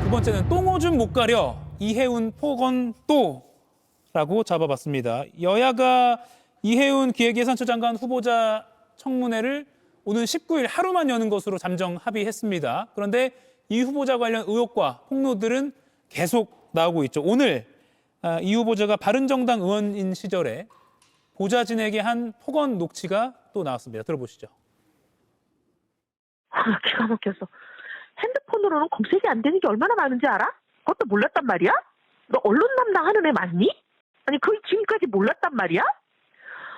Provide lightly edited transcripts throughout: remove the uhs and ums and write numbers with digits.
두 번째는 똥오줌 못 가려 이해운 폭언 또라고 잡아봤습니다. 여야가 이해운 기획예산처 장관 후보자 청문회를 오는 19일 하루만 여는 것으로 잠정 합의했습니다. 그런데 이 후보자 관련 의혹과 폭로들은 계속 나오고 있죠. 오늘 이 후보자가 바른정당 의원인 시절에 보좌진에게 한 폭언 녹취가 또 나왔습니다. 들어보시죠. 기가 막혔어. 핸드폰으로는 검색이 안 되는 게 얼마나 많은지 알아? 그것도 몰랐단 말이야? 너 언론 담당하는 애 맞니? 아니 거의 지금까지 몰랐단 말이야?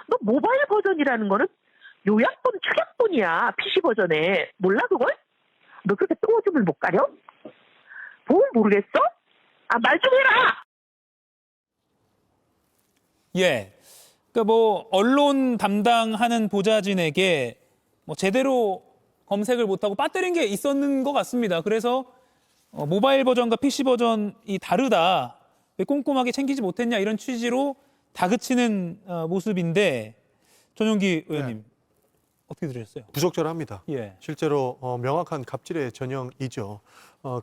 너 모바일 버전이라는 거는 요약본, 축약본이야. PC 버전에. 몰라 그걸? 너 그렇게 똥오줌을 못 가려? 뭘 모르겠어? 말 좀 해라! 예. 그러니까 언론 담당하는 보좌진에게 제대로 검색을 못하고 빠뜨린 게 있었는 것 같습니다. 그래서 모바일 버전과 PC 버전이 다르다. 왜 꼼꼼하게 챙기지 못했냐 이런 취지로 다그치는 모습인데 전용기 의원님 네. 어떻게 들으셨어요? 부적절합니다. 예. 실제로 명확한 갑질의 전형이죠.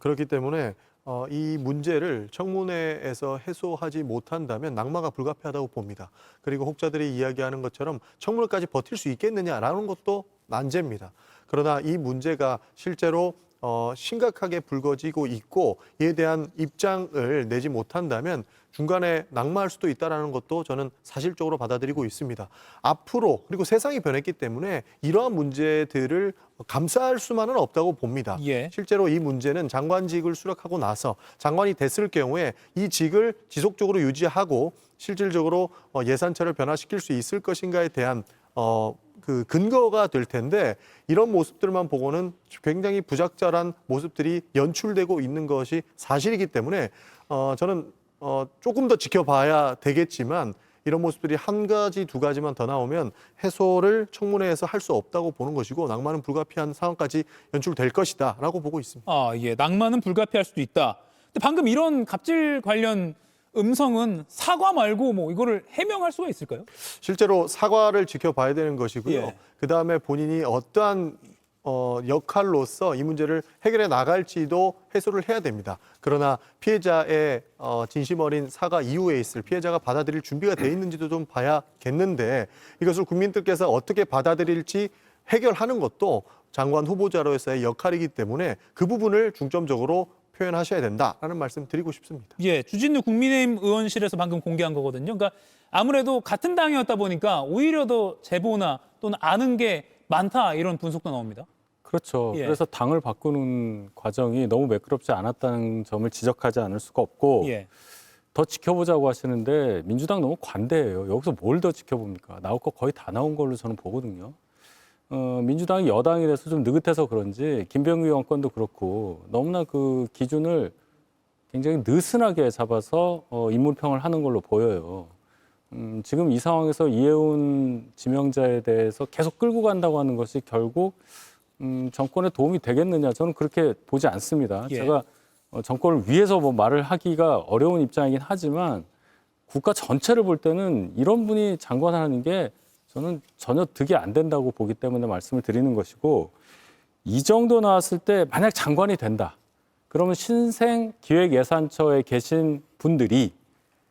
그렇기 때문에 이 문제를 청문회에서 해소하지 못한다면 낙마가 불가피하다고 봅니다. 그리고 혹자들이 이야기하는 것처럼 청문회까지 버틸 수 있겠느냐라는 것도 난제입니다. 그러나 이 문제가 실제로 심각하게 불거지고 있고 이에 대한 입장을 내지 못한다면 중간에 낙마할 수도 있다는 것도 저는 사실적으로 받아들이고 있습니다. 앞으로 그리고 세상이 변했기 때문에 이러한 문제들을 감싸할 수만은 없다고 봅니다. 예. 실제로 이 문제는 장관직을 수락하고 나서 장관이 됐을 경우에 이 직을 지속적으로 유지하고 실질적으로 예산처를 변화시킬 수 있을 것인가에 대한 그 근거가 될 텐데 이런 모습들만 보고는 굉장히 부적절한 모습들이 연출되고 있는 것이 사실이기 때문에 저는 조금 더 지켜봐야 되겠지만 이런 모습들이 한 가지, 두 가지만 더 나오면 해소를 청문회에서 할 수 없다고 보는 것이고 낙마는 불가피한 상황까지 연출될 것이다라고 보고 있습니다. 예. 낙마는 불가피할 수도 있다. 근데 방금 이런 갑질 관련 음성은 사과 말고 이거를 해명할 수가 있을까요? 실제로 사과를 지켜봐야 되는 것이고요. 예. 그다음에 본인이 어떠한 역할로서 이 문제를 해결해 나갈지도 해소를 해야 됩니다. 그러나 피해자의 진심 어린 사과 이후에 있을 피해자가 받아들일 준비가 돼 있는지도 좀 봐야겠는데 이것을 국민들께서 어떻게 받아들일지 해결하는 것도 장관 후보자로서의 역할이기 때문에 그 부분을 중점적으로 표현하셔야 된다라는 말씀 드리고 싶습니다. 예, 주진우 국민의힘 의원실에서 방금 공개한 거거든요. 그러니까 아무래도 같은 당이었다 보니까 오히려 더 제보나 또는 아는 게 많다 이런 분석도 나옵니다. 그렇죠. 예. 그래서 당을 바꾸는 과정이 너무 매끄럽지 않았다는 점을 지적하지 않을 수가 없고 예. 더 지켜보자고 하시는데 민주당 너무 관대해요. 여기서 뭘 더 지켜봅니까? 나올 거 거의 다 나온 걸로 저는 보거든요. 민주당이 여당이 돼서 좀 느긋해서 그런지 김병기 의원 건도 그렇고 너무나 그 기준을 굉장히 느슨하게 잡아서 인물평을 하는 걸로 보여요. 지금 이 상황에서 이해운 지명자에 대해서 계속 끌고 간다고 하는 것이 결국 정권에 도움이 되겠느냐 저는 그렇게 보지 않습니다. 예. 제가 정권을 위해서 말을 하기가 어려운 입장이긴 하지만 국가 전체를 볼 때는 이런 분이 장관을 하는 게 저는 전혀 득이 안 된다고 보기 때문에 말씀을 드리는 것이고 이 정도 나왔을 때 만약 장관이 된다. 그러면 신생 기획예산처에 계신 분들이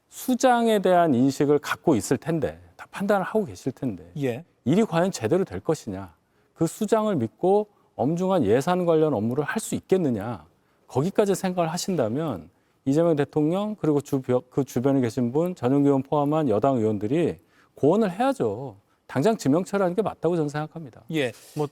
수장에 대한 인식을 갖고 있을 텐데 다 판단을 하고 계실 텐데 예. 일이 과연 제대로 될 것이냐. 그 수장을 믿고 엄중한 예산 관련 업무를 할 수 있겠느냐. 거기까지 생각을 하신다면 이재명 대통령 그리고 그 주변에 계신 분 전용기 의원 포함한 여당 의원들이 고언을 해야죠. 당장 지명처라는 게 맞다고 저는 생각합니다. 예.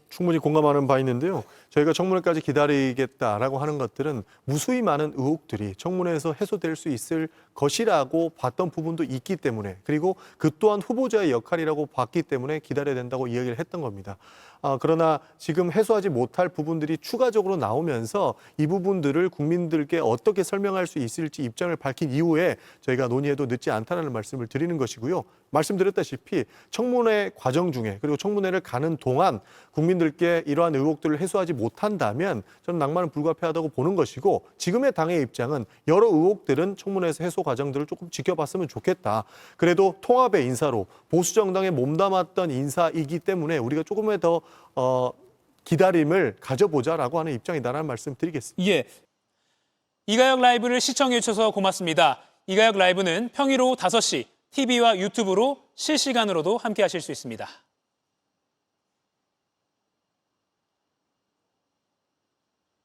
충분히 공감하는 바 있는데요. 저희가 청문회까지 기다리겠다라고 하는 것들은 무수히 많은 의혹들이 청문회에서 해소될 수 있을 것이라고 봤던 부분도 있기 때문에 그리고 그 또한 후보자의 역할이라고 봤기 때문에 기다려야 된다고 이야기를 했던 겁니다. 그러나 지금 해소하지 못할 부분들이 추가적으로 나오면서 이 부분들을 국민들께 어떻게 설명할 수 있을지 입장을 밝힌 이후에 저희가 논의해도 늦지 않다는 말씀을 드리는 것이고요. 말씀드렸다시피 청문회 과정 중에 그리고 청문회를 가는 동안 국민들께 이러한 의혹들을 해소하지 못한다면 저는 낙마는 불가피하다고 보는 것이고 지금의 당의 입장은 여러 의혹들은 청문회에서 해소 과정들을 조금 지켜봤으면 좋겠다. 그래도 통합의 인사로 보수 정당에 몸담았던 인사이기 때문에 우리가 조금의 더 기다림을 가져보자라고 하는 입장이다라는 말씀 드리겠습니다. 예. 이가역 라이브를 시청해 주셔서 고맙습니다. 이가역 라이브는 평일 오후 5시 TV와 유튜브로 실시간으로도 함께 하실 수 있습니다.